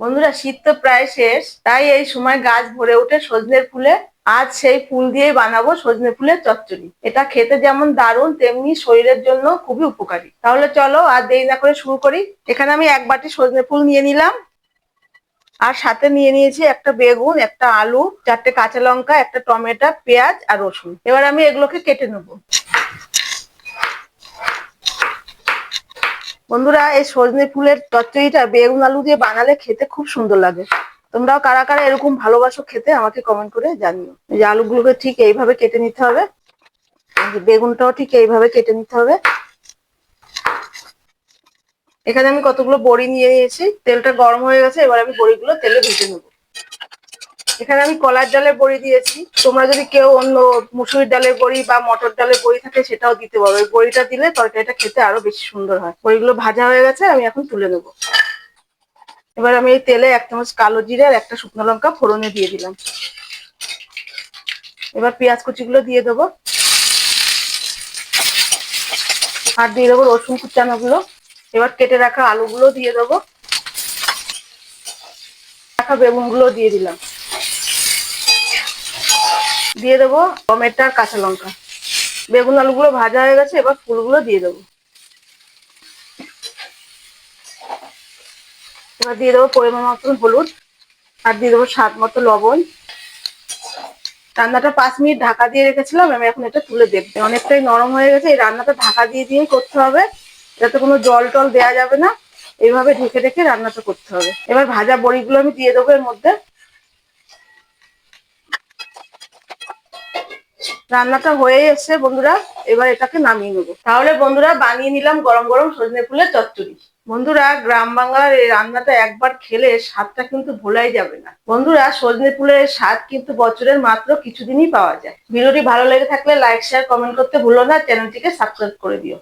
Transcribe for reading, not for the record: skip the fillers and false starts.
বন্ধুরা, শীত তো প্রায় শেষ, তাই এই সময় গাছ ভরে ওঠে সজনের ফুলে। আজ সেই ফুল দিয়েই বানাবো সজনে ফুলের চচ্চড়ি। এটা খেতে যেমন দারুণ, তেমনি শরীরের জন্য খুবই উপকারী। তাহলে চলো আর দেরি না করে শুরু করি। এখানে আমি 1 বাটি সজনে ফুল নিয়ে নিলাম, আর সাথে নিয়ে নিয়েছি একটা বেগুন, একটা আলু, 4টে কাঁচা লঙ্কা, একটা টমেটো, পেঁয়াজ আর রসুন। এবার আমি এগুলোকে কেটে নেবো। বন্ধুরা, এই সজনে ফুলের চচ্চড়িটা বেগুন আলু দিয়ে বানালে খেতে খুব সুন্দর লাগে। তোমরাও কারা কারা এরকম ভালোবাসো খেতে আমাকে কমেন্ট করে জানিও। এই যে আলুগুলোকে ঠিক এইভাবে কেটে নিতে হবে, বেগুনটাও ঠিক এইভাবে কেটে নিতে হবে। এখানে আমি কতগুলো বড়ি নিয়ে নিয়েছি। তেলটা গরম হয়ে গেছে, এবার আমি বড়িগুলো তেলে ভেজে নেবো। এখানে আমি কলার ডালের বড়ি দিয়েছি। তোমরা যদি কেউ অন্য মুসুরির ডালের বড়ি বা মটর ডালের বড়ি থাকে সেটাও দিতে পারো। ওই বড়িটা দিলে তরকারিটা খেতে আরো বেশি সুন্দর হয়। বড়িগুলো ভাজা হয়ে গেছে, আমি এখন তুলে নেবো। এবার আমি এই তেলে 1 চামচ কালো জিরে আর একটা শুকনো লঙ্কা ফোড়নে দিয়ে দিলাম। এবার পেঁয়াজ কুচিগুলো দিয়ে দেবো, আর দিয়ে দেবো রসুন কুচানোগুলো। এবার কেটে রাখা আলুগুলো দিয়ে দেবো, রাখা বেগুনগুলো দিয়ে দিলাম, দিয়ে দেবো টমেটো আর কাঁচা লঙ্কা। বেগুন আলুগুলো ভাজা হয়ে গেছে, এবার ফুলগুলো দিয়ে দেবো। এবার দিয়ে দেবো পরিমাণ মতন হলুদ, আর দিয়ে দেবো স্বাদ মতো লবণ। রান্নাটা 5 মিনিট ঢাকা দিয়ে রেখেছিলাম, আমি এখন এটা তুলে দেখবো। অনেকটাই নরম হয়ে গেছে। এই রান্নাটা ঢাকা দিয়ে দিয়েই করতে হবে, যাতে কোনো জল টল দেওয়া যাবে না। এইভাবে ঢেকে ঢেকে রান্নাটা করতে হবে। এবার ভাজা বড়িগুলো আমি দিয়ে দেবো এর মধ্যে। রান্নাটা হয়ে এসছে বন্ধুরা, এবার এটাকে নামিয়ে নেবো। তাহলে বন্ধুরা, বানিয়ে নিলাম গরম গরম সজনে ফুলের চচ্চড়ি। বন্ধুরা, গ্রাম বাংলার এই রান্নাটা একবার খেলে স্বাদটা কিন্তু ভোলাই যাবে না। বন্ধুরা, সজনে ফুলের স্বাদ কিন্তু বছরের মাত্র কিছুদিনই পাওয়া যায়। ভিডিওটি ভালো লেগে থাকলে লাইক, শেয়ার, কমেন্ট করতে ভুলো না। চ্যানেলটিকে সাবস্ক্রাইব করে দিও।